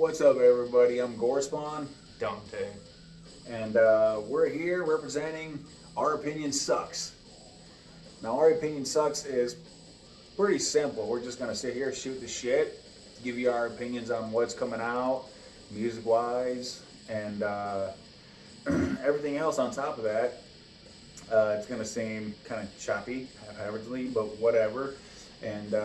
What's up, everybody? I'm Gorespawn, Dante. and we're here representing Our Opinion Sucks. Now, Our Opinion Sucks is pretty simple. We're just going to sit here, shoot the shit, give you our opinions on what's coming out, music wise, and everything else on top of that. It's going to seem kind of choppy, haphazardly, but whatever. And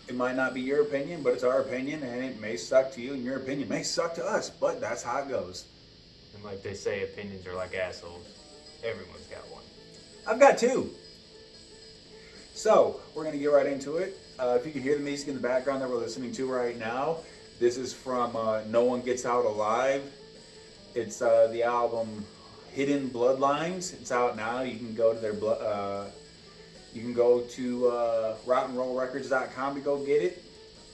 it might not be your opinion, but it's our opinion, and it may suck to you, and your opinion may suck to us, but that's how it goes. And like they say, opinions are like assholes. Everyone's got one. I've got two. So, we're going to get right into it. If you can hear the music in the background that we're listening to right now, this is from No One Gets Out Alive. It's the album Hidden Bloodlines. It's out now. You can go to their you can go to rottenrollrecords.com to go get it.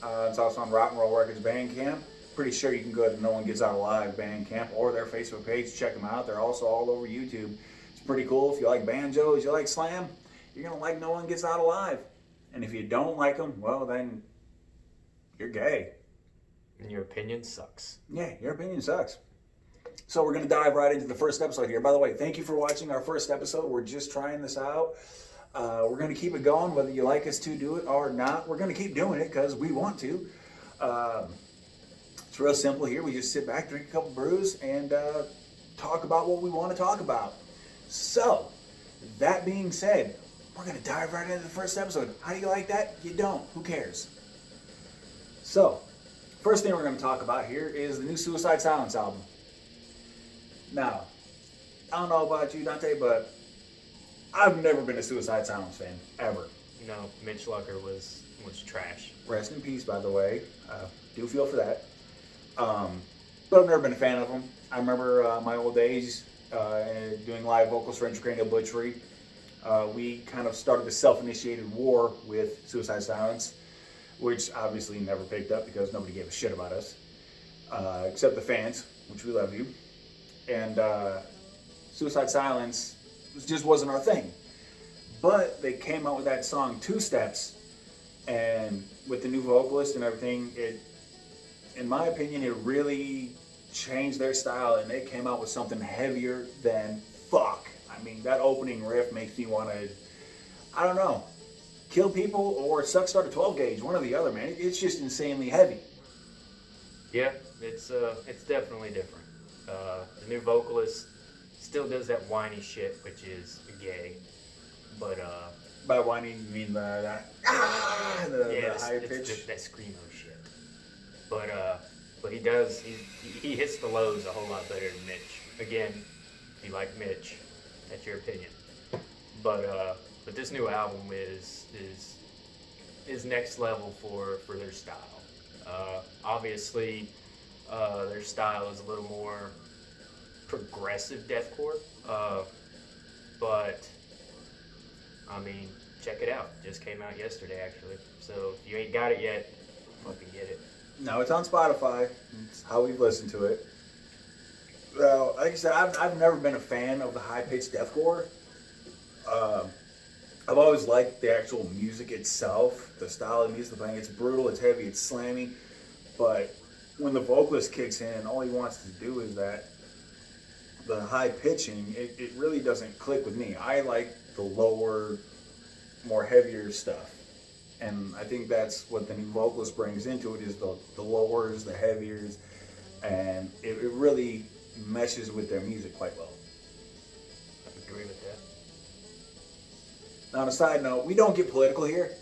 It's also on Rock and Roll Records Bandcamp. Pretty sure you can go to No One Gets Out Alive Bandcamp or their Facebook page. Check them out. They're also all over YouTube. It's pretty cool. If you like banjos, you like slam, you're going to like No One Gets Out Alive. And if you don't like them, well, then you're gay. And your opinion sucks. Yeah, your opinion sucks. So we're going to dive right into the first episode here. By the way, thank you for watching our first episode. We're just trying this out. We're going to keep it going, whether you like us to do it or not. We're going to keep doing it because we want to. It's real simple here. We just sit back, drink a couple brews, and talk about what we want to talk about. So, that being said, we're going to dive right into the first episode. How do you like that? You don't. Who cares? So, first thing we're going to talk about here is the new Suicide Silence album. Now, I don't know about you, Dante, but I've never been a Suicide Silence fan, ever. No, Mitch Lucker was trash. Rest in peace, by the way. Do feel for that. But I've never been a fan of them. I remember my old days doing live vocals for Intracranial Butchery. We kind of started a self-initiated war with Suicide Silence, which obviously never picked up because nobody gave a shit about us, except the fans, which we love you. And Suicide Silence just wasn't our thing. But they came out with that song Two Steps, and with the new vocalist and everything, it, in my opinion, it really changed their style, and they came out with something heavier than fuck. I mean, that opening riff makes me want to, I don't know, kill people or suck start a 12 gauge, one or the other, man. It's just insanely heavy. Yeah, it's definitely different. The new vocalist still does that whiny shit, which is gay. But By whiny, you mean the high pitch? that screamo shit. But he hits the lows a whole lot better than Mitch. Again, if you like Mitch, that's your opinion. But this new album is next level for their style. Obviously, their style is a little more progressive deathcore, but I mean, check it out. Just came out yesterday, actually. So if you ain't got it yet, fucking get it. No, it's on Spotify. It's how we've listened to it. Well, like I said, I've never been a fan of the high-pitched deathcore. I've always liked the actual music itself, the style of music they're playing. It's brutal, it's heavy, it's slammy. But when the vocalist kicks in, all he wants to do is that the high pitching, it really doesn't click with me. I like the lower, more heavier stuff. And I think that's what the new vocalist brings into it is the lowers, the heaviers, and it really meshes with their music quite well. I agree with that. Now, on a side note, we don't get political here,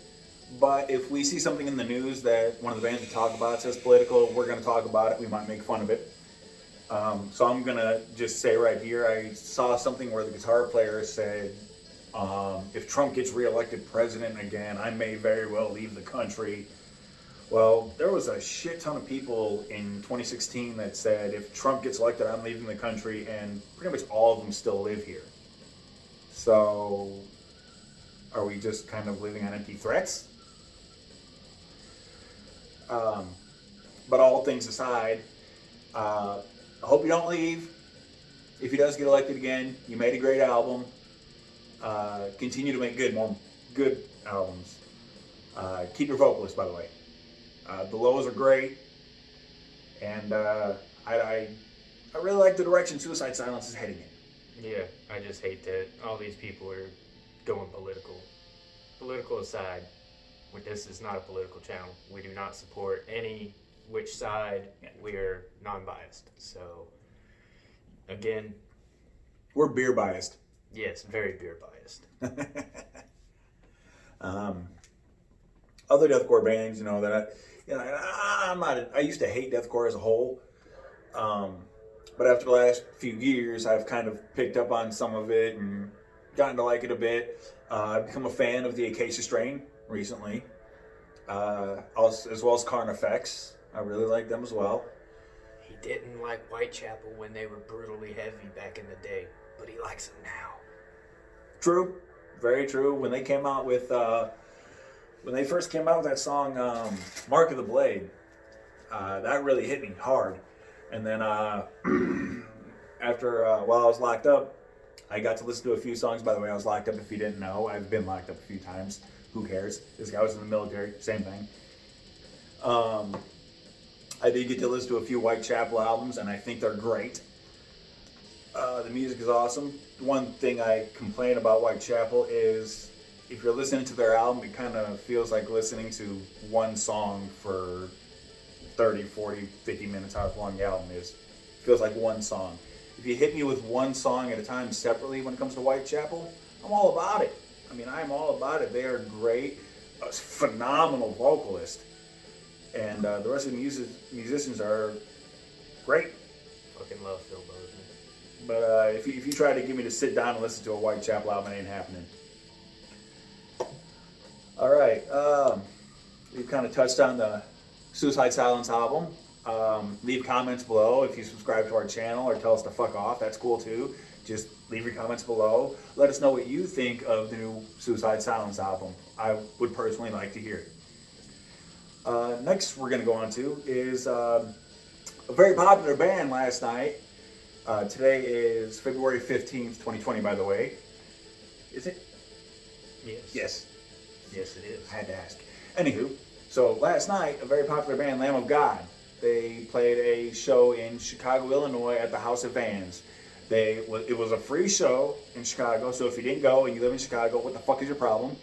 but if we see something in the news that one of the bands we talk about says political, we're going to talk about it. We might make fun of it. So I'm going to just say right here, I saw something where the guitar player said, if Trump gets reelected president again, I may very well leave the country. Well, there was a shit ton of people in 2016 that said, if Trump gets elected, I'm leaving the country, and pretty much all of them still live here. So, are we just kind of living on empty threats? But all things aside, I hope you don't leave. If he does get elected again, you made a great album. Continue to make more good albums. Keep your vocalist, by the way. The lows are great. and I really like the direction Suicide Silence is heading in. Yeah, I just hate that all these people are going political. Political aside, this is not a political channel. We do not support any which side. Yeah. We're non-biased. So, again, We're beer biased. yes, very beer biased. Other deathcore bands, that I'm not. I used to hate deathcore as a whole, but after the last few years, I've kind of picked up on some of it and gotten to like it a bit. I've become a fan of the Acacia Strain recently, as well as Carnifex. I really like them as well. He didn't like Whitechapel when they were brutally heavy back in the day, but he likes them now. True, very true. When they came out with, when they first came out with that song, "Mark of the Blade," that really hit me hard. And then after while I was locked up, I got to listen to a few songs. By the way, I was locked up. If you didn't know, I've been locked up a few times. Who cares? This guy was in the military. Same thing. I did get to listen to a few Whitechapel albums, and I think they're great. The music is awesome. One thing I complain about Whitechapel is if you're listening to their album, it kind of feels like listening to one song for 30, 40, 50 minutes, however long the album is. It feels like one song. If you hit me with one song at a time separately when it comes to Whitechapel, I'm all about it. I mean, I'm all about it. They are great, a phenomenal vocalist. And the rest of the musicians are great. Fucking love Phil Bozeman. But if you try to get me to sit down and listen to a Whitechapel album, it ain't happening. All right. We've kind of touched on the Suicide Silence album. Leave comments below if you subscribe to our channel or tell us to fuck off. That's cool too. Just leave your comments below. Let us know what you think of the new Suicide Silence album. I would personally like to hear it. Next we're going to go on to is a very popular band last night. Today is February 15th, 2020, by the way. Is it? Yes. Yes. Yes, it is. I had to ask. Anywho, so last night, a very popular band, Lamb of God, they played a show in Chicago, Illinois at the House of Vans. It was a free show in Chicago, so if you didn't go and you live in Chicago, what the fuck is your problem?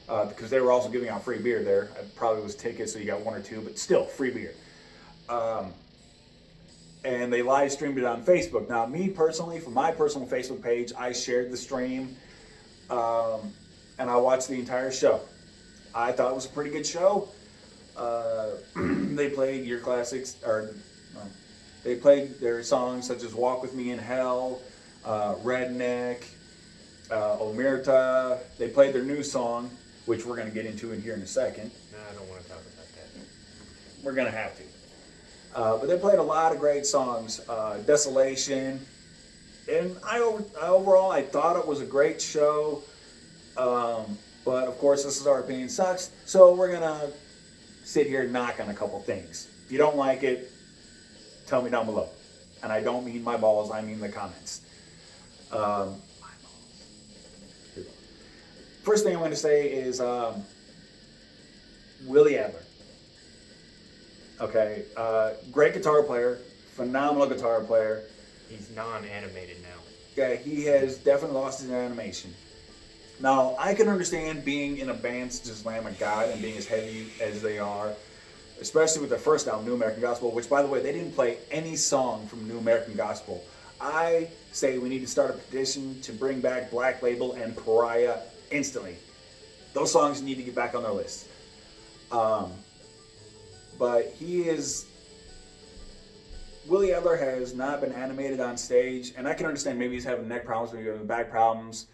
Because they were also giving out free beer there. It probably was tickets, so you got one or two, but still, free beer. And they live streamed it on Facebook. Now, me personally, from my personal Facebook page, I shared the stream, and I watched the entire show. I thought it was a pretty good show. They played your classics, they played their songs such as "Walk with Me in Hell," "Redneck," "Omerta." They played their new song, which we're going to get into in here in a second. No, I don't want to talk about that. We're going to have to. But they played a lot of great songs. "Desolation." And overall, I thought it was a great show. But of course, this is our opinion, sucks. So we're going to sit here and knock on a couple things. If you don't like it, tell me down below. And I don't mean my balls, I mean the comments. First thing I'm going to say is Willie Adler. Okay, great guitar player, phenomenal guitar player. He's non-animated now. Yeah, he has definitely lost his animation. Now, I can understand being in a band such as Lamb of God and being as heavy as they are, especially with their first album, New American Gospel, which, by the way, they didn't play any song from New American Gospel. I say we need to start a petition to bring back Black Label and Pariah instantly. Those songs need to get back on their list. But Willie Adler has not been animated on stage, and I can understand maybe he's having neck problems, maybe having back problems,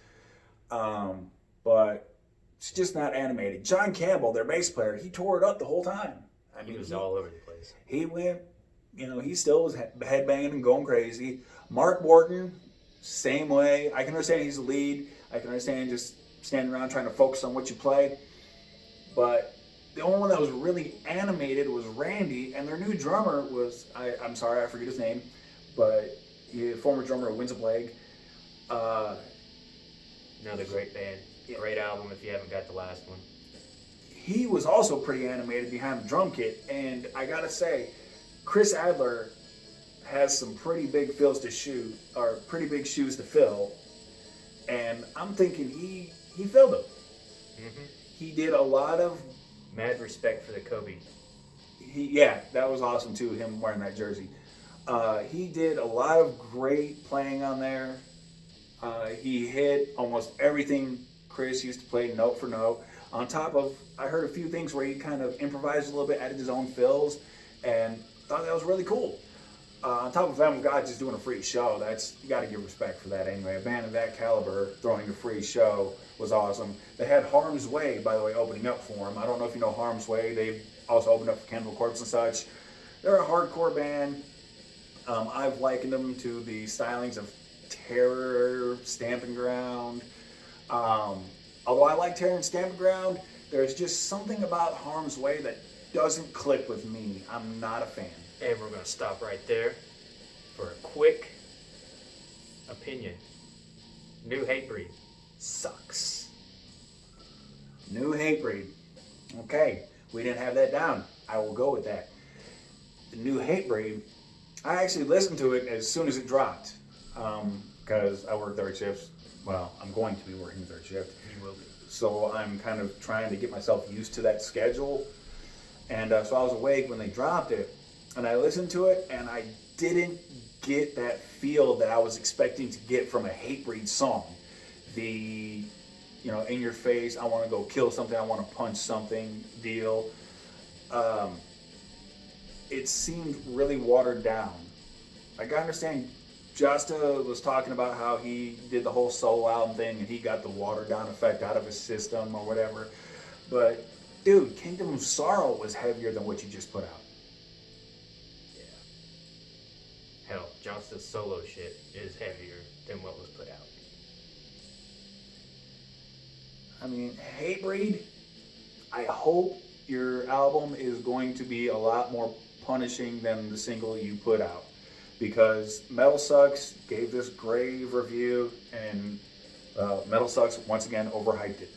but it's just not animated. John Campbell, their bass player, he tore it up the whole time. I mean, He was all over the place. He went, he still was headbanging and going crazy. Mark Morton, same way. I can understand he's the lead. I can understand just standing around trying to focus on what you play. But the only one that was really animated was Randy, and their new drummer was, I'm sorry, I forget his name, but former drummer of Winds of Plague. Another great band. Yeah. Great album if you haven't got the last one. He was also pretty animated behind the drum kit, and I gotta say, Chris Adler has some pretty big fills to shoot, or pretty big shoes to fill, and I'm thinking he filled them. Mm-hmm. He did a lot of Mad respect for the Kobe. yeah, that was awesome too. Him wearing that jersey. He did a lot of great playing on there. He hit almost everything Chris used to play note for note. On top of, I heard a few things where he kind of improvised a little bit, added his own fills, and thought that was really cool. On top of Lamb of God just doing a free show, that's, you got to give respect for that anyway. A band of that caliber throwing a free show was awesome. They had Harm's Way, by the way, opening up for him. I don't know if you know Harm's Way. They've also opened up for Cannibal Corpse and such. They're a hardcore band. I've likened them to the stylings of Terror, Stamping Ground. Although I like Terror and Stamping Ground, there's just something about Harm's Way that doesn't click with me. I'm not a fan. And we're going to stop right there for a quick opinion. New Hatebreed sucks. New Hatebreed. Okay, we didn't have that down. I will go with that. The New Hatebreed, I actually listened to it as soon as it dropped. Because I work third shifts. Well, I'm going to be working third shift. You will be. So I'm kind of trying to get myself used to that schedule. And so I was awake when they dropped it. And I listened to it, and I didn't get that feel that I was expecting to get from a Hatebreed song. The, in your face, I want to go kill something, I want to punch something deal. It seemed really watered down. Like, I understand Justa was talking about how he did the whole solo album thing, and he got the watered down effect out of his system or whatever. But, dude, Kingdom of Sorrow was heavier than what you just put out. Hell, Johnston's solo shit is heavier than what was put out. I mean, Hatebreed, I hope your album is going to be a lot more punishing than the single you put out. Because Metal Sucks gave this grave review, and Metal Sucks, once again, overhyped it.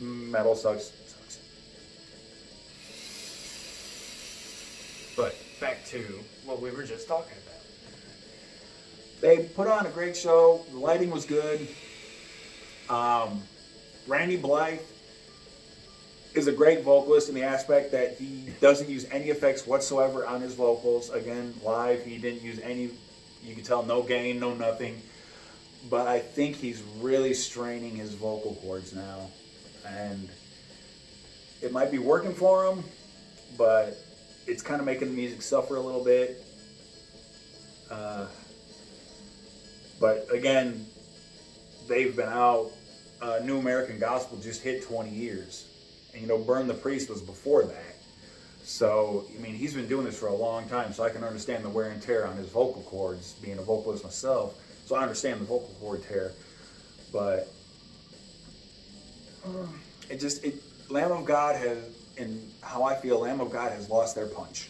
Mm-hmm. Metal Sucks. But back to what we were just talking about. They put on a great show. The lighting was good. Randy Blythe is a great vocalist in the aspect that he doesn't use any effects whatsoever on his vocals. Again, live, he didn't use any, you can tell, no gain, no nothing. But I think he's really straining his vocal cords now. And it might be working for him, but it's kind of making the music suffer a little bit. But again, they've been out. New American Gospel just hit 20 years. And Burn the Priest was before that. So, I mean, he's been doing this for a long time, so I can understand the wear and tear on his vocal cords, being a vocalist myself. So I understand the vocal cord tear. But Lamb of God has, and how I feel, Lamb of God has lost their punch.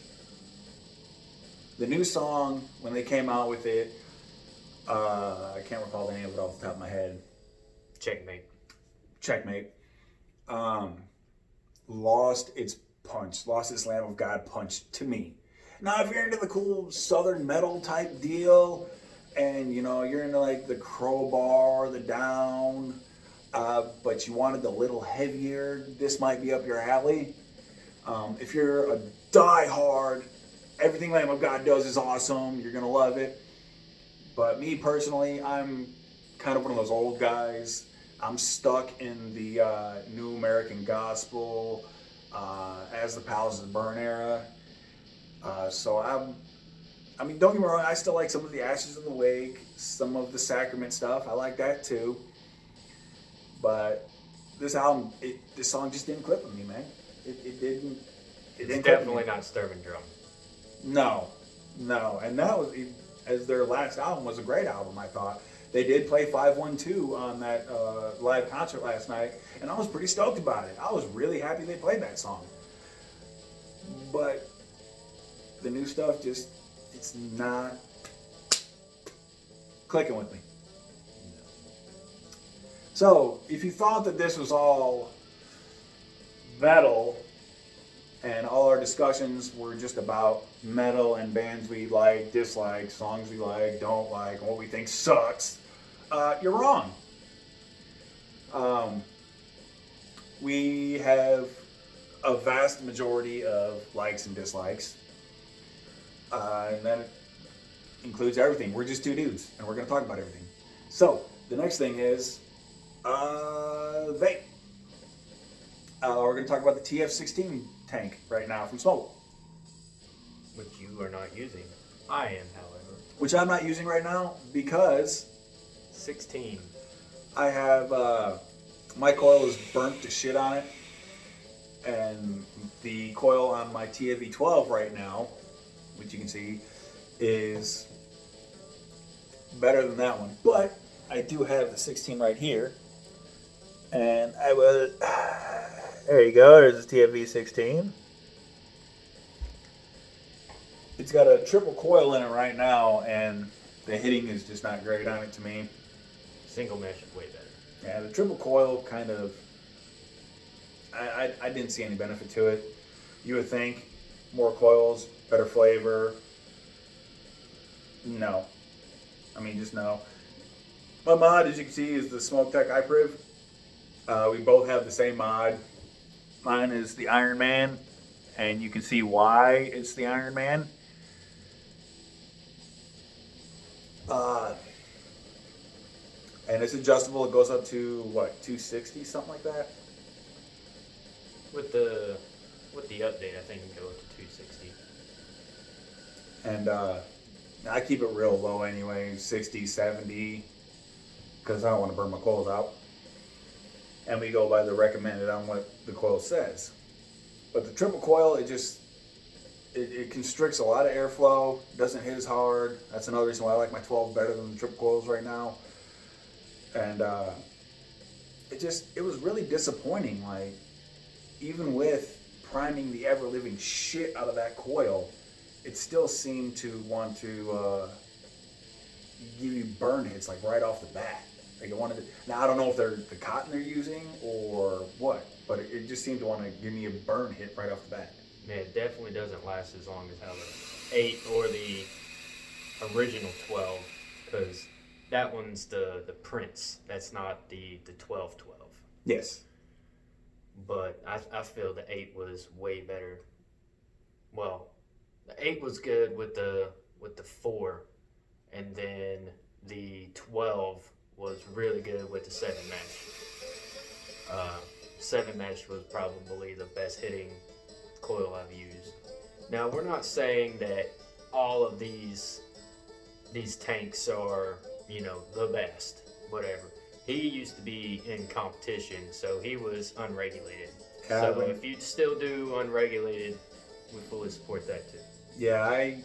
The new song, when they came out with it, I can't recall the name of it off the top of my head. Checkmate. Lost its punch, lost its Lamb of God punch to me. Now, if you're into the cool Southern metal type deal, and you're into like the Crowbar, the Down, but you wanted a little heavier, this might be up your alley. If you're a diehard, everything Lamb of God does is awesome, you're gonna love it. But me personally, I'm kind of one of those old guys. I'm stuck in the New American Gospel, As the Palaces Burn era. So I mean, don't get me wrong, I still like some of the Ashes in the Wake, some of the Sacrament stuff. I like that too. But this album, this song just didn't click with me, man. It didn't. It's definitely not Sturm Drum. No. And that was, as their last album, was a great album, I thought. They did play 512 on that live concert last night, and I was pretty stoked about it. I was really happy they played that song. But the new stuff just, it's not clicking with me. So, if you thought that this was all metal and all our discussions were just about metal and bands we like, dislike, songs we like, don't like, and what we think sucks. You're wrong. We have a vast majority of likes and dislikes, and that includes everything. We're just two dudes, and we're going to talk about everything. So the next thing is vape. We're going to talk about the TF16 tank right now from Smoke, Which you are not using. I am, however. which I'm not using right now because 16. I have my coil is burnt to shit on it, and the coil on my TFV12 right now, which you can see, is better than that one. But I do have the 16 right here, and I will. There you go. There's the TFV 16. It's got a triple coil in it right now, and the hitting is just not great on it to me. Single mesh is way better. Yeah, the triple coil kind of. I didn't see any benefit to it. You would think more coils, better flavor. No. I mean, just no. My mod, as you can see, is the SmokeTech iPriv. We both have the same mod. Mine is the Iron Man, and you can see why it's the Iron Man. And it's adjustable. It goes up to what, 260, something like that. With the update, I think you can go up to 260. And I keep it real low anyway, 60, 70, because I don't want to burn my coils out. And we go by the recommended on what the coil says. But the triple coil, it constricts a lot of airflow, doesn't hit as hard. That's another reason why I like my 12 better than the triple coils right now. And it was really disappointing. Like, even with priming the ever-living shit out of that coil, it still seemed to want to give you burn hits like right off the bat. Like it wanted to, now I don't know if they're the cotton they're using or what, but it just seemed to want to give me a burn hit right off the bat. Man, it definitely doesn't last as long as how the 8 or the original 12, because that one's the Prince. That's not the 12. Yes. But I feel the 8 was way better. Well, the 8 was good with the 4, and then the 12 was really good with the 7 mesh. 7 mesh was probably the best hitting coil I've used. Now, we're not saying that all of these tanks are, the best, whatever. He used to be in competition, so he was unregulated. So if you still do unregulated, we fully support that too. Yeah, I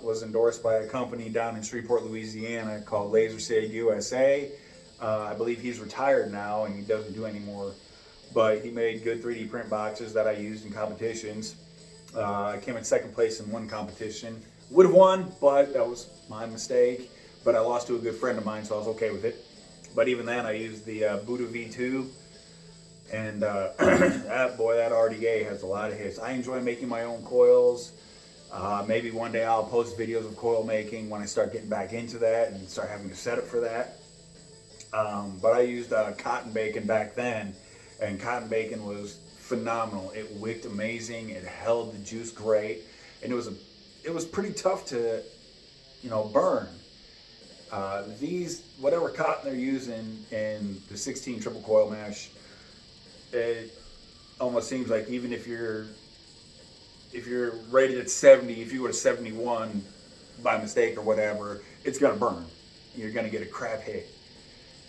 was endorsed by a company down in Shreveport, Louisiana called LaserSig USA. I believe he's retired now and he doesn't do anymore, but he made good 3D print boxes that I used in competitions. I came in second place in one competition. Would have won, but that was my mistake. But I lost to a good friend of mine, so I was okay with it. But even then, I used the Buddha V2, and that RDA has a lot of hits. I enjoy making my own coils. Maybe one day I'll post videos of coil making when I start getting back into that and start having a setup for that. But I used cotton bacon back then, and cotton bacon was phenomenal. It wicked amazing. It held the juice great, and it was pretty tough to, burn. These, whatever cotton they're using in the 16 triple coil mesh, it almost seems like even if you're rated at 70, if you were to 71 by mistake or whatever, it's gonna burn. You're gonna get a crap hit.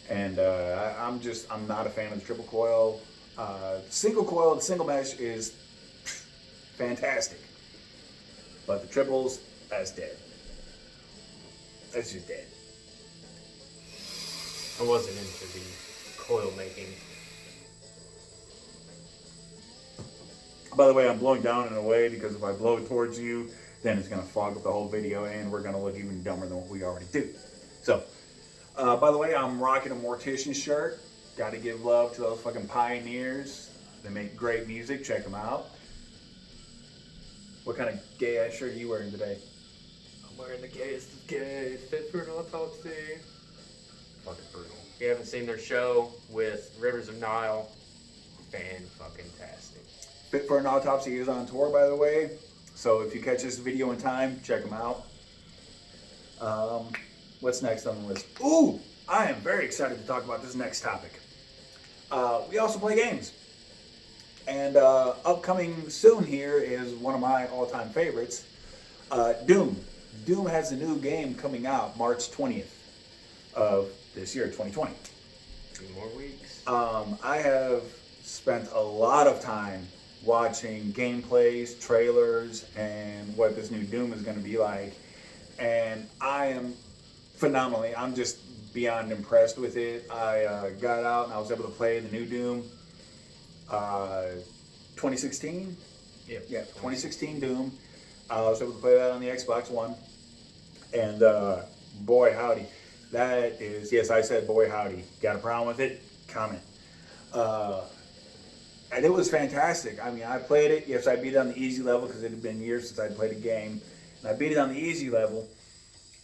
And I'm not a fan of the triple coil. Single coil, the single mesh is fantastic, but the triples, that's dead. That's just dead. I wasn't into the coil making. By the way, I'm blowing down in a way because if I blow towards you, then it's going to fog up the whole video and we're going to look even dumber than what we already do. So, by the way, I'm rocking a Mortician shirt. Got to give love to those fucking pioneers. They make great music. Check them out. What kind of gay ass shirt are you wearing today? I'm wearing the gayest of gays, fit for an autopsy. Fucking brutal. If you haven't seen their show with Rivers of Nile, fan-fucking-tastic. Fit for an Autopsy is on tour, by the way. So if you catch this video in time, check them out. What's next on the list? Ooh, I am very excited to talk about this next topic. We also play games. And upcoming soon here is one of my all-time favorites, Doom. Doom has a new game coming out March 20th of this year, 2020. 2 more weeks. I have spent a lot of time watching gameplays, trailers, and what this new Doom is going to be like. And I am I'm just beyond impressed with it. I got out and I was able to play the new Doom 2016. Yeah, 2016 Doom. I was able to play that on the Xbox One. And boy, howdy. That is, yes, I said boy, howdy. Got a problem with it? Comment. And it was fantastic. I mean, I played it. Yes, I beat it on the easy level because it had been years since I'd played a game. And I beat it on the easy level.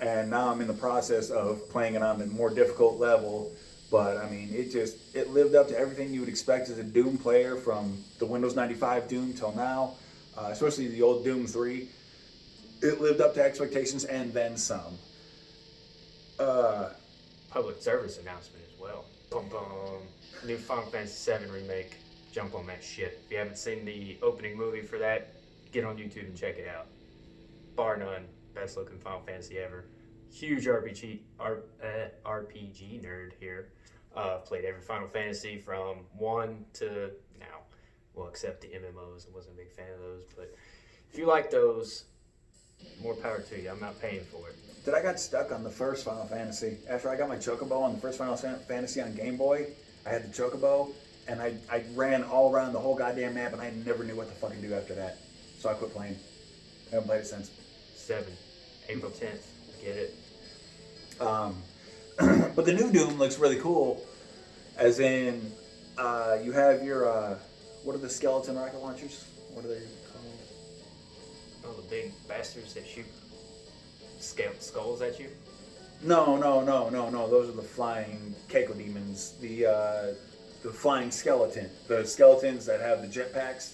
And now I'm in the process of playing it on the more difficult level. But I mean, it lived up to everything you would expect as a Doom player from the Windows 95 Doom till now, especially the old Doom 3. It lived up to expectations and then some. Public service announcement as well. Boom, boom. New Final Fantasy VII remake. Jump on that shit. If you haven't seen the opening movie for that, get on YouTube and check it out. Bar none, best looking Final Fantasy ever. Huge RPG nerd here. Played every Final Fantasy from 1 to now. Well, except the MMOs. I wasn't a big fan of those. But if you like those, more power to you. I'm not paying for it. I got stuck on the first Final Fantasy. After I got my Chocobo on the first Final Fantasy on Game Boy, I had the Chocobo, and I ran all around the whole goddamn map, and I never knew what to fucking do after that. So I quit playing. I haven't played it since. 7. April 10th. Get it. But the new Doom looks really cool. As in, you have your, what are the skeleton rocket launchers? What are they called? Oh, the big bastards that shoot skulls at you? No. Those are the flying Keiko demons. The flying skeleton. The skeletons that have the jetpacks.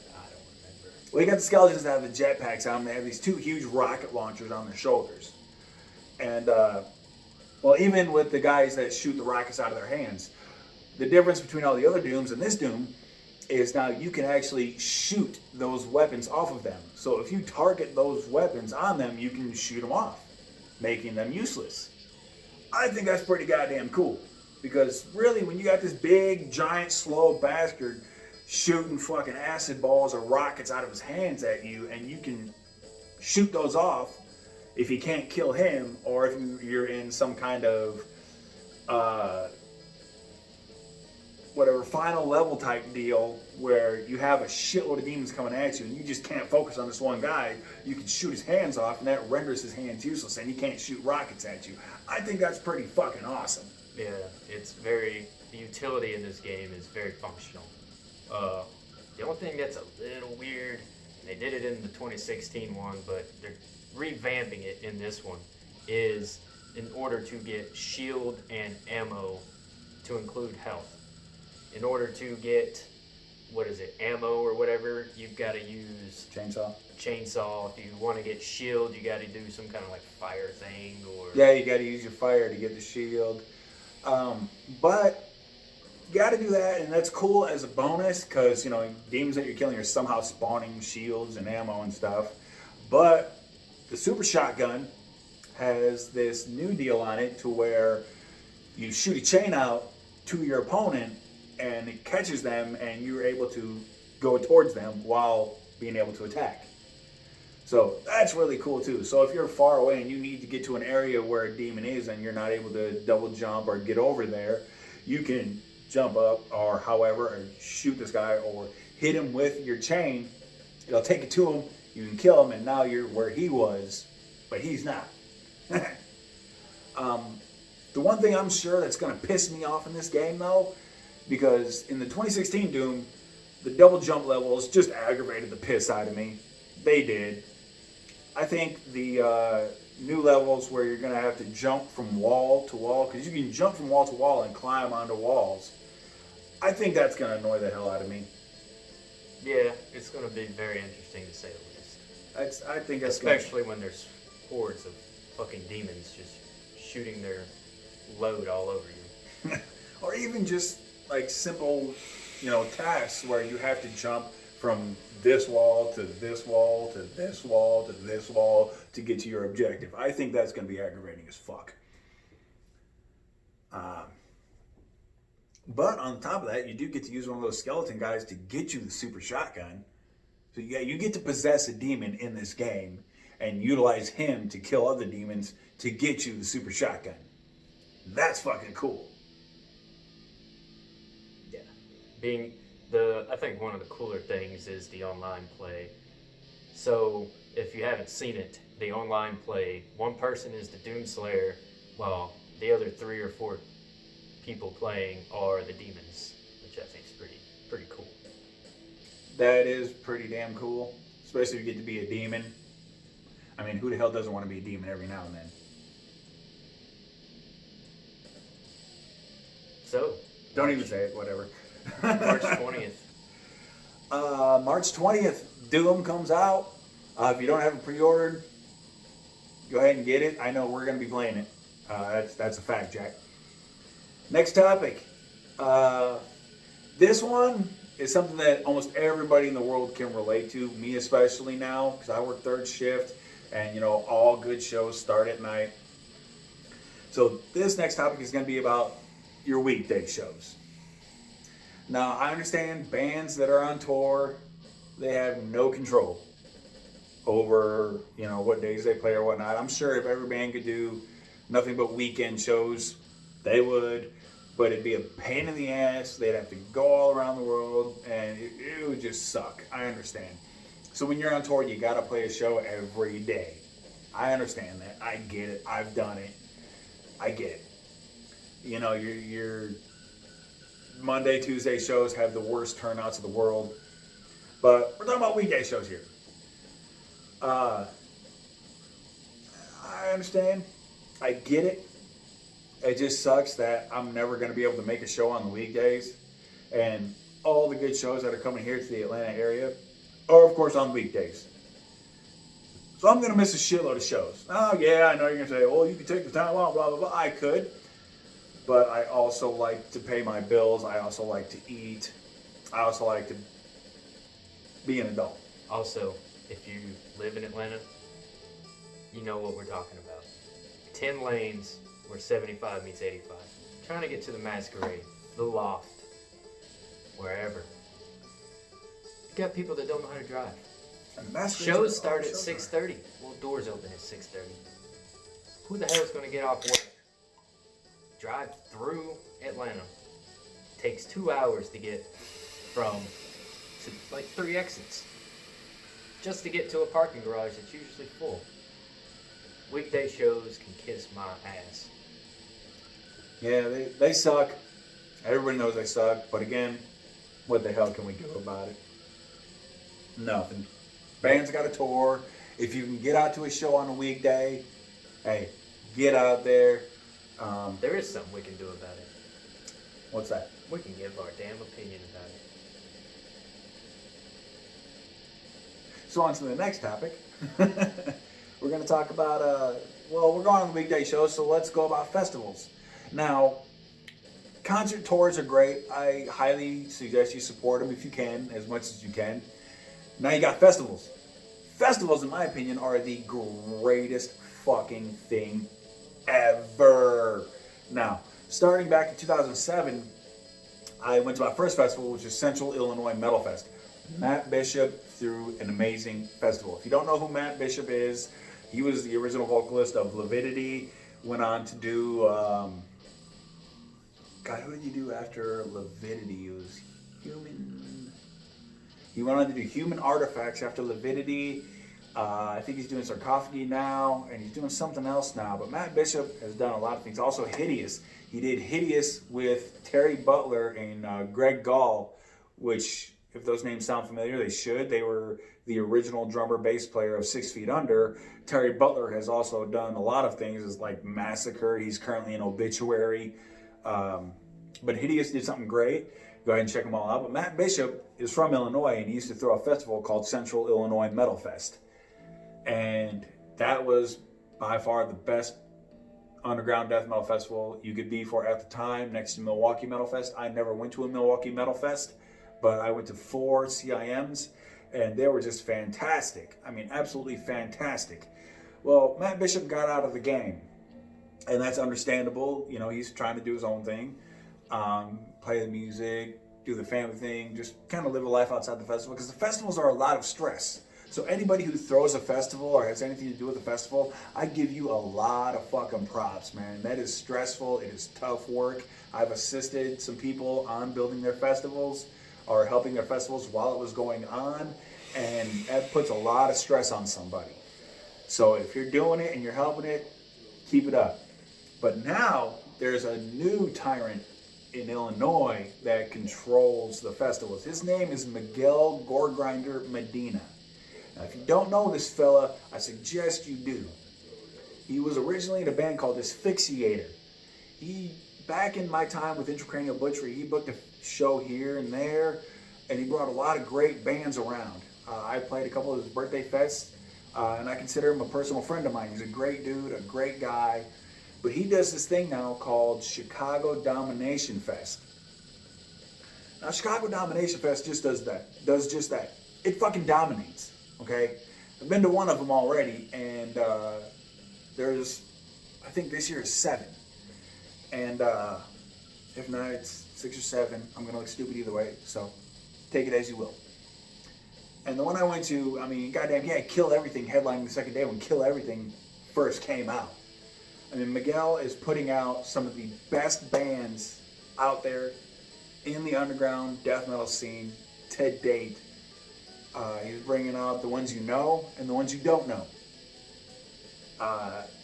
I don't remember. Well, you got the skeletons that have the jetpacks on them. They have these 2 huge rocket launchers on their shoulders. And, well, even with the guys that shoot the rockets out of their hands, the difference between all the other Dooms and this Doom is now you can actually shoot those weapons off of them. So if you target those weapons on them, you can shoot them off, making them useless. I think that's pretty goddamn cool. Because really, when you got this big, giant, slow bastard shooting fucking acid balls or rockets out of his hands at you, and you can shoot those off if you can't kill him, or if you're in some kind of whatever final level type deal where you have a shitload of demons coming at you and you just can't focus on this one guy, you can shoot his hands off and that renders his hands useless and he can't shoot rockets at you. I think that's pretty fucking awesome. Yeah, the utility in this game is very functional. The only thing that's a little weird, and they did it in the 2016 one, but they're revamping it in this one, is in order to get shield and ammo to include health. In order to get, ammo or whatever, you've got to use chainsaw. If you want to get shield, you got to do some kind of like fire thing, or yeah, you got to use your fire to get the shield. But you got to do that, and that's cool as a bonus because demons that you're killing are somehow spawning shields and ammo and stuff. But the super shotgun has this new deal on it to where you shoot a chain out to your opponent and it catches them and you're able to go towards them while being able to attack. So that's really cool too. So if you're far away and you need to get to an area where a demon is and you're not able to double jump or get over there, you can jump up or however and shoot this guy or hit him with your chain. It'll take it to him, you can kill him, and now you're where he was, but he's not. The one thing I'm sure that's going to piss me off in this game though, because in the 2016 Doom, the double jump levels just aggravated the piss out of me. They did. I think the new levels where you're going to have to jump from wall to wall, because you can jump from wall to wall and climb onto walls. I think that's going to annoy the hell out of me. Yeah, it's going to be very interesting to say the least. I think that's especially when there's hordes of fucking demons just shooting their load all over you. Or even just like simple, tasks where you have to jump from this wall to this wall to this wall to this wall to get to your objective. I think that's going to be aggravating as fuck. But on top of that, you do get to use one of those skeleton guys to get you the super shotgun. So you get to possess a demon in this game and utilize him to kill other demons to get you the super shotgun. That's fucking cool. Yeah. I think one of the cooler things is the online play. So if you haven't seen it, the online play, one person is the Doomslayer, while the other 3 or 4 people playing are the demons, which I think is pretty cool. That is pretty damn cool, especially if you get to be a demon. I mean, who the hell doesn't want to be a demon every now and then? So, don't even say it, whatever. March 20th. March 20th, Doom comes out. If you don't have it pre-ordered, go ahead and get it. I know we're going to be playing it. That's a fact, Jack. Next topic. This one is something that almost everybody in the world can relate to, me especially now, because I work third shift, and all good shows start at night. So this next topic is going to be about your weekday shows. Now, I understand bands that are on tour, they have no control over, what days they play or whatnot. I'm sure if every band could do nothing but weekend shows, they would. But it'd be a pain in the ass. They'd have to go all around the world, and it would just suck. I understand. So when you're on tour, you got to play a show every day. I understand that. I get it. I've done it. I get it. Your Monday, Tuesday shows have the worst turnouts of the world. But we're talking about weekday shows here. I understand. I get it. It just sucks that I'm never going to be able to make a show on the weekdays. And all the good shows that are coming here to the Atlanta area are, of course, on weekdays. So I'm going to miss a shitload of shows. Oh, yeah, I know you're going to say, well, you can take the time off, blah, blah, blah. I could. But I also like to pay my bills. I also like to eat. I also like to be an adult. Also, if you live in Atlanta, you know what we're talking about. 10 lanes where 75 meets 85. Trying to get to the Masquerade, the Loft, wherever. You got people that don't know how to drive. Shows start at 6:30. Well, doors open at 6:30. Who the hell is going to get off work? Drive through Atlanta. Takes 2 hours to get to like 3 exits. Just to get to a parking garage that's usually full. Weekday shows can kiss my ass. Yeah, they suck. Everybody knows they suck. But again, what the hell can we do about it? Nothing. Bands got a tour. If you can get out to a show on a weekday, hey, get out there. There is something we can do about it. What's that? We can give our damn opinion about it. So on to the next topic. We're going to talk about, we're going on the weekday shows, so let's go about festivals. Now, concert tours are great. I highly suggest you support them if you can, as much as you can. Now you got festivals. Festivals, in my opinion, are the greatest fucking thing ever. Now, starting back in 2007, I went to my first festival, which is Central Illinois Metal Fest. Matt Bishop threw an amazing festival. If you don't know who Matt Bishop is, he was the original vocalist of Lividity. Went on to do, who did he do after Lividity? It was He went on to do Human Artifacts after Lividity. I think he's doing Sarcophagi now, and he's doing something else now. But Matt Bishop has done a lot of things. Also Hideous. He did Hideous with Terry Butler and Greg Gall, which If those names sound familiar, they should. They were the original drummer bass player of 6 Feet Under. Terry Butler has also done a lot of things, is like Massacre. He's currently in Obituary. But Hideous did something great. Go ahead and check them all out. But Matt Bishop is from Illinois, and he used to throw a festival called Central Illinois Metal Fest. And that was by far the best underground death metal festival you could be for at the time, next to Milwaukee Metal Fest. I never went to a Milwaukee Metal Fest, but I went to 4 CIMs, and they were just fantastic. I mean, absolutely fantastic. Well, Matt Bishop got out of the game, and that's understandable. You know, he's trying to do his own thing, play the music, do the family thing, just kind of live a life outside the festival, because the festivals are a lot of stress. So anybody who throws a festival or has anything to do with a festival, I give you a lot of fucking props, man. That is stressful. It is tough work. I've assisted some people on building their festivals or helping their festivals while it was going on, and that puts a lot of stress on somebody. So if you're doing it and you're helping it, keep it up. But now there's a new tyrant in Illinois that controls the festivals. His name is Miguel Goregrinder Medina. Now, if you don't know this fella, I suggest you do. He was originally in a band called Asphyxiator. Back in my time with Intracranial Butchery, he booked a show here and there, and he brought a lot of great bands around. I played a couple of his birthday fests, and I consider him a personal friend of mine. He's a great dude, a great guy. But he does this thing now called Chicago Domination Fest. Now, Chicago Domination Fest just does just that. It fucking dominates. Okay, I've been to one of them already, and there's, I think this year is 7, and if not, it's 6 or 7. I'm gonna look stupid either way, so take it as you will. And the one I went to, I mean, goddamn, he had Kill Everything headlining the second day when Kill Everything first came out. I mean, Miguel is putting out some of the best bands out there in the underground death metal scene to date. He's bringing out the ones you know and the ones you don't know.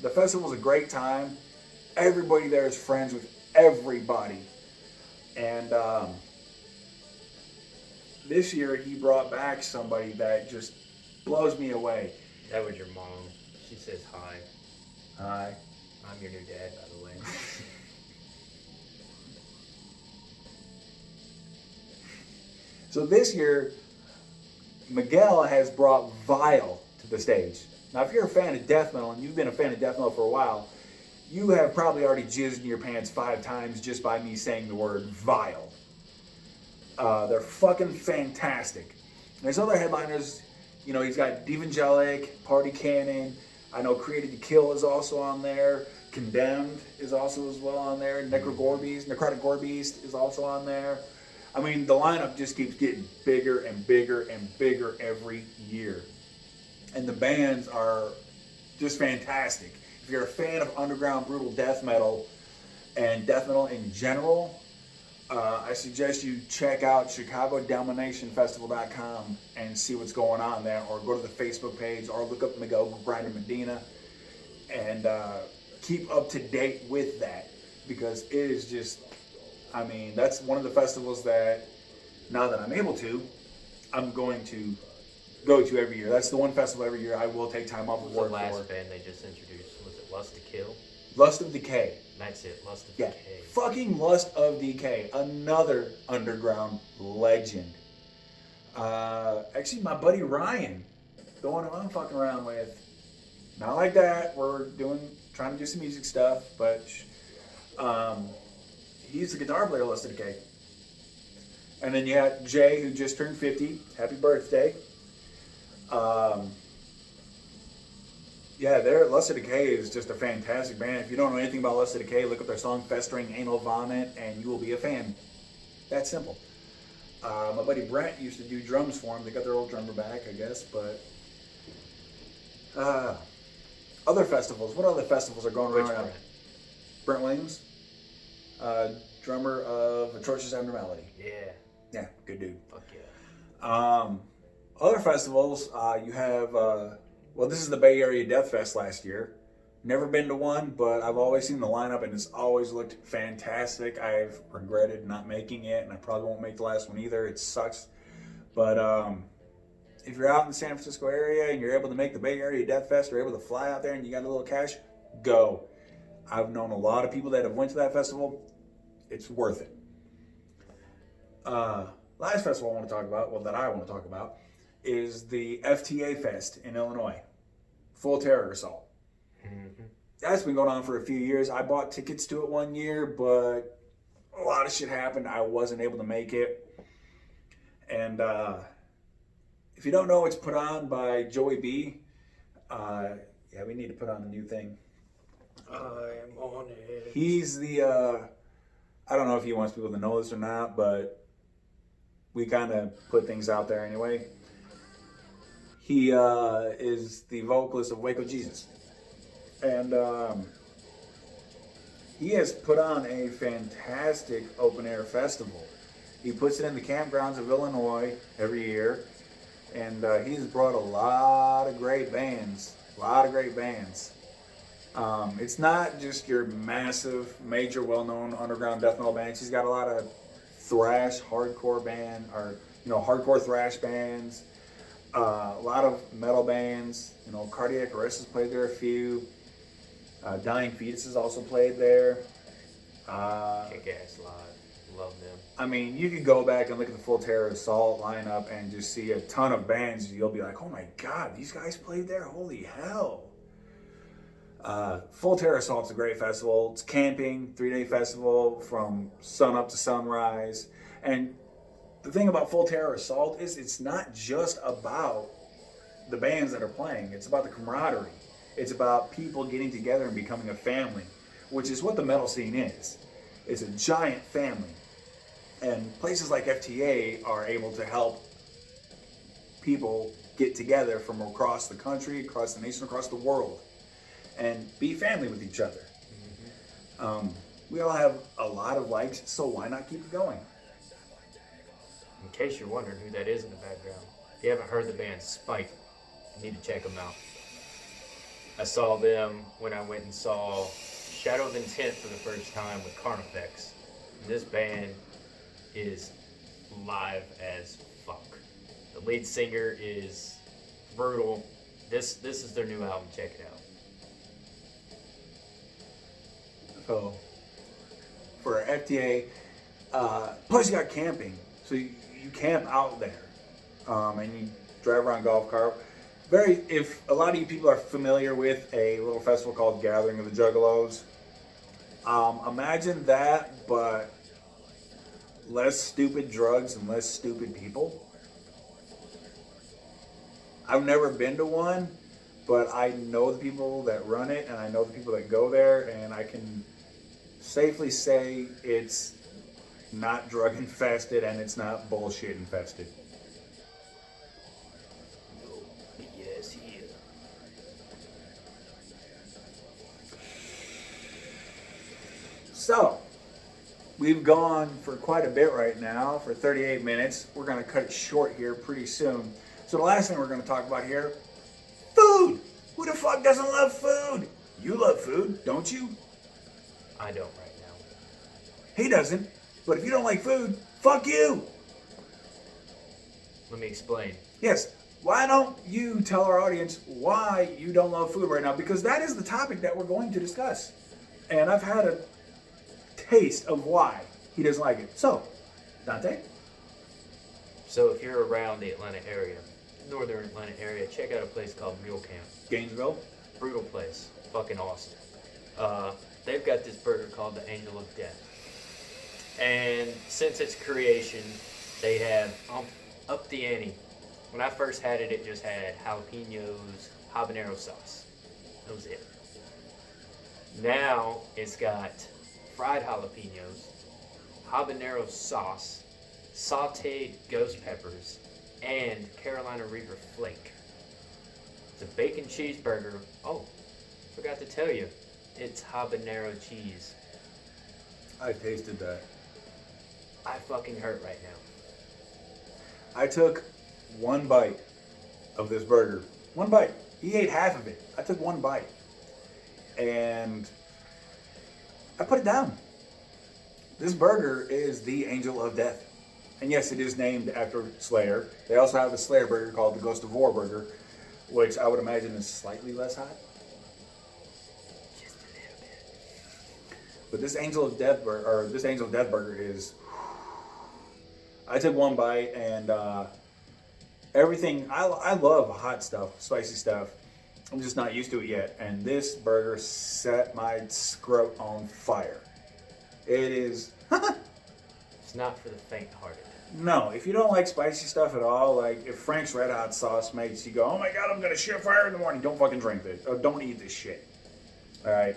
The festival's a great time. Everybody there is friends with everybody. And this year he brought back somebody that just blows me away. That was your mom. She says hi. Hi. I'm your new dad, by the way. So this year, Miguel has brought Vile to the stage. Now, if you're a fan of death metal, and you've been a fan of death metal for a while, you have probably already jizzed in your pants 5 times just by me saying the word Vile. They're fucking fantastic. There's other headliners. You know, he's got Devangelic, Party Cannon. I know Created to Kill is also on there. Condemned is also as well on there. Necrotic Gore Beast is also on there. I mean, the lineup just keeps getting bigger and bigger and bigger every year. And the bands are just fantastic. If you're a fan of underground brutal death metal and death metal in general, I suggest you check out ChicagoDominationFestival.com and see what's going on there, or go to the Facebook page, or look up Miguel Goregrinder Medina, and keep up to date with that, because it is just, I mean, that's one of the festivals that, now that I'm able to, I'm going to go to every year. That's the one festival every year I will take time off of work for. What was the last band they just introduced? Was it Lust to Kill? Lust of Decay. That's it, Lust of Yeah, Decay. fucking Lust of Decay. Another underground legend. Actually, my buddy Ryan, the one who I'm fucking around with. Not like that. We're trying to do some music stuff, but he's the guitar player of Lust of Decay. And then you got Jay, who just turned 50. Happy birthday. Yeah, Lust of Decay is just a fantastic band. If you don't know anything about Lust of Decay, look up their song Festering Anal Vomit, and you will be a fan. That simple. My buddy Brent used to do drums for them. They got their old drummer back, I guess. But other festivals. What other festivals are going around? Brent? Brent Williams, drummer of Atrocious Abnormality. Yeah. Yeah, good dude. Fuck yeah. Other festivals, you have, well, this is the Bay Area Death Fest last year. Never been to one, but I've always seen the lineup, and it's always looked fantastic. I've regretted not making it, and I probably won't make the last one either. It sucks. But if you're out in the San Francisco area and you're able to make the Bay Area Death Fest, or able to fly out there and you got a little cash, go. I've known a lot of people that have went to that festival. It's worth it. Last festival I want to talk about, well, that I want to talk about, is the FTA Fest in Illinois. Full Terror Assault. Mm-hmm. That's been going on for a few years. I bought tickets to it one year, but a lot of shit happened. I wasn't able to make it. And if you don't know, it's put on by Joey B. Yeah, we need to put on a new thing. I am on it. He's the, I don't know if he wants people to know this or not, but we kind of put things out there anyway. He is the vocalist of Waco Jesus. And he has put on a fantastic open air festival. He puts it in the campgrounds of Illinois every year. And he's brought a lot of great bands. It's not just your massive, major, well-known underground death metal bands. He's got a lot of thrash, hardcore band, or hardcore thrash bands. A lot of metal bands. Cardiac Arrest has played there a few. Dying Fetus has also played there. Kick-ass live. Love them. I mean, you could go back and look at the Full Terror Assault lineup and just see a ton of bands. You'll be like, oh my God, these guys played there? Holy hell. Full Terror Assault's a great festival. It's camping, 3-day festival from sun up to sunrise. And the thing about Full Terror Assault is it's not just about the bands that are playing. It's about the camaraderie. It's about people getting together and becoming a family, which is what the metal scene is. It's a giant family. And places like FTA are able to help people get together from across the country, across the nation, across the world, and be family with each other. Mm-hmm. We all have a lot of likes, so why not keep it going? In case you're wondering who that is in the background, if you haven't heard the band Spike, you need to check them out. I saw them when I went and saw Shadow of Intent for the first time with Carnifex. This band is live as fuck. The lead singer is brutal. This is their new album. Check it out. So for FTA, plus you got camping. So you camp out there, and you drive around golf cart. If a lot of you people are familiar with a little festival called Gathering of the Juggalos, imagine that, but less stupid drugs and less stupid people. I've never been to one, but I know the people that run it, and I know the people that go there, and I can safely say it's not drug infested and it's not bullshit infested. Yes, yeah. So, we've gone for quite a bit right now, for 38 minutes. We're going to cut it short here pretty soon. So the last thing we're going to talk about here, food. Who the fuck doesn't love food? You love food, don't you? I don't right now. He doesn't. But if you don't like food, fuck you. Let me explain. Yes. Why don't you tell our audience why you don't love food right now? Because that is the topic that we're going to discuss. And I've had a taste of why he doesn't like it. So, Dante? So if you're around the Atlanta area, northern Atlanta area, check out a place called Mule Camp. Gainesville? Brutal place. Fucking awesome. They've got this burger called the Angel of Death. And since its creation, they have upped the ante. When I first had it, it just had jalapenos, habanero sauce. That was it. Now it's got fried jalapenos, habanero sauce, sauteed ghost peppers, and Carolina Reaper flake. It's a bacon cheeseburger. Oh, forgot to tell you, it's habanero cheese. I tasted that. I fucking hurt right now. I took one bite of this burger. One bite. He ate half of it. I took one bite. And I put it down. This burger is the Angel of Death. And yes, it is named after Slayer. They also have a Slayer burger called the Ghost of War burger, which I would imagine is slightly less hot. Just a little bit. But this Angel of Death burger, or this Angel of Death burger is. I took one bite and everything. I love hot stuff, spicy stuff. I'm just not used to it yet. And this burger set my scrot on fire. It is. It's not for the faint-hearted. No, if you don't like spicy stuff at all, like if Frank's Red Hot sauce makes you go, oh my god, I'm gonna shit fire in the morning, don't fucking drink this. Or don't eat this shit. Alright?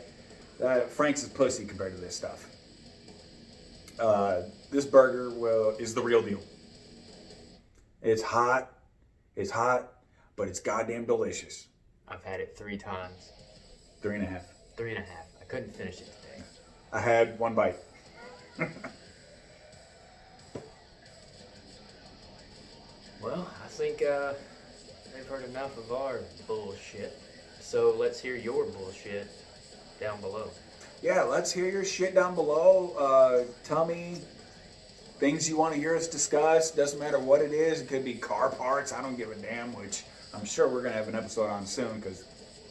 Frank's is pussy compared to this stuff. This burger is the real deal. It's hot, but it's goddamn delicious. I've had it 3 times. 3.5. 3.5. I couldn't finish it today. I had one bite. Well, I think they've heard enough of our bullshit. So let's hear your bullshit down below. Yeah, let's hear your shit down below. Tell me things you want to hear us discuss. Doesn't matter what it is. It could be car parts. I don't give a damn, which I'm sure we're going to have an episode on soon because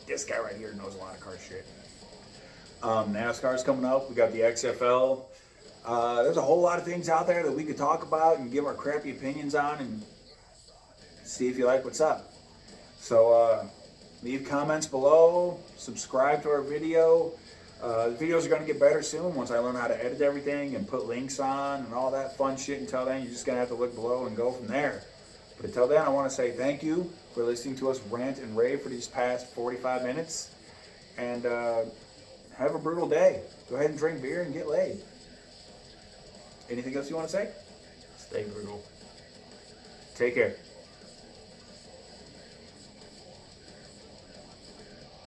this guy right here knows a lot of car shit. NASCAR's coming up. We got the XFL. There's a whole lot of things out there that we could talk about and give our crappy opinions on and see if you like what's up. So leave comments below. Subscribe to our video. The videos are going to get better soon once I learn how to edit everything and put links on and all that fun shit. Until then, you're just going to have to look below and go from there. But until then, I want to say thank you for listening to us rant and rave for these past 45 minutes. And have a brutal day. Go ahead and drink beer and get laid. Anything else you want to say? Stay brutal. Take care.